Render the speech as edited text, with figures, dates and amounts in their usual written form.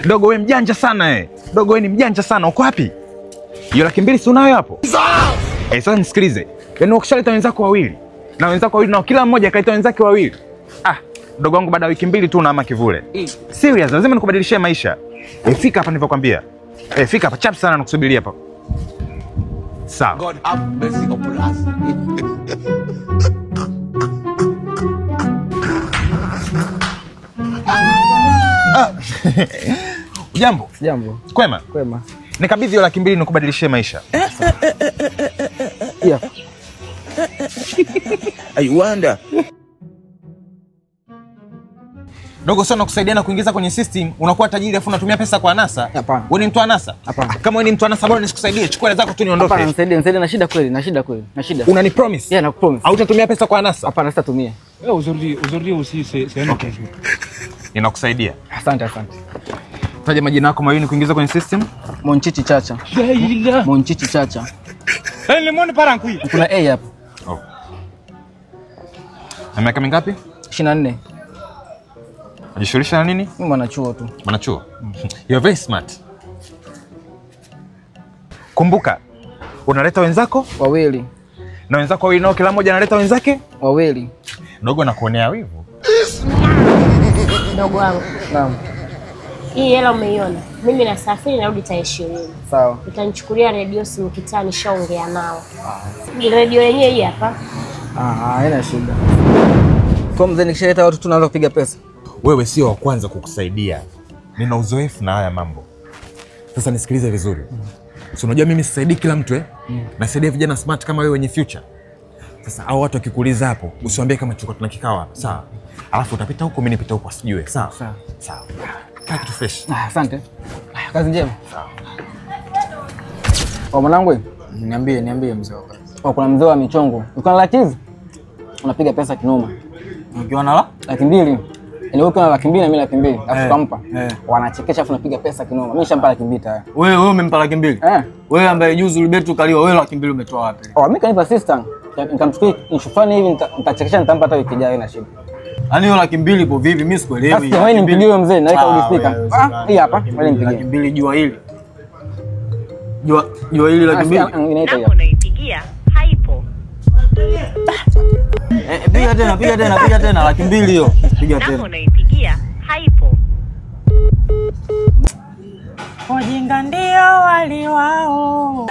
Dogo wewe mjanja sana eh. Dogo wewe ni mjanja sana. Uko wapi? Hiyo 200,000 si unayo hapo? Sasa nisikilize. Yaani ukishaleta wenzako wawili. Na wenzako wawili na kila mmoja kaita wenzake wawili. Dogo wangu baada ya wiki 2 tu unaama kivule. Serious, lazima nikubadilishie maisha. Fika hapa nilivyokuambia. Fika hapa chap sana nakusubiria hapa. Sawa. God have mercy upon us. Jambo. Jambo. Kwema? Kwema. Nikabidhi hiyo 200,000 nikubadilishie maisha. Yeah. I wonder. Dogo sana kusaidiana kuingiza kwenye system, unakuwa tajiri afu unatumia pesa kwa anasa. Hapana. Wewe ni mtu anasa? Hapana. Kama wewe ni mtu anasa bora nisikusaidie, chukua hela zako tu niondoke. Hapana, nisaidie na shida kweli, na shida. Unani promise? Yeah, nakupromise. Hautatumia pesa kwa anasa? Hapana, sitatumia. Aujourd'hui aussi c'est un autre jour. Ninakusaidia. Asante. Taja majina yako mawili kuingiza kwenye system. Monchichi Chacha. Monchichi Chacha. Le monde part en couille. Kuna A hapa. Na miaka mingapi? 24. Unajishughulisha na nini? Mimi mwanachuo tu. Mwanachuo? You're very smart. Kumbuka, unaleta wenzako wawili. Na wenzako wawili nao kila mmoja analeta wenzake wawili. Dogo nakuonea wivu. Dogo wangu. Naam. Hii hela umeiona? Mimi nasafiri narudi tarehe 20. Sawa. Utanichukulia radio simu kitani shaongea nao. Radio yenyewe hii hapa. Haina shida. Kwa mzee nikishaleta watu tunaanza kupiga pesa. Wewe sio wa kwanza kukusaidia. Nina uzoefu na haya mambo. Sasa nisikilize vizuri. Si unajua mimi sisaidii kila mtu Nasaidia vijana smart kama wewe wenye future. Sasa hao watu wakikuuliza hapo, usiwaambie kama tuko tuna kikao hapa. Sawa. Alafu utapita huko mimi nipita huko asijue. Sawa. Sawa. Kaa kitu fresh. Asante. Kazi njema. Sawa. Kwa mwanangu, Niambie mzee wako. Kuna mzee wa michongo. Uko na laki hizi? Unapiga pesa kinoma. Ukiwa na 200,000. Ile uko na 200,000 na mimi 200,000. Alafu kampa. Wanachekesha afu napiga pesa kinoma. Mimi nishampa 200,000 tayari. Wewe umempa 200,000? Wewe ambaye juzi ulibetu kaliwa wewe 200,000 umetoa wapi? Mimi kanipa assistant. Nikamchukua nishufani hivi nitachekesha nitampa hata wiki ijayo na shida. Yaani hiyo 200,000 ipo vipi? Mimi sikuelewi. Sasa wewe nimpigie mzee naweka ulispika. Hii hapa, wewe nimpigie. 200,000 jua hili. Jua hili 200,000. Inaita hiyo. Unaipigia haipo. Piga tena 200,000 hiyo. Piga tena. Unaipigia haipo. Wajinga ndio wali wao.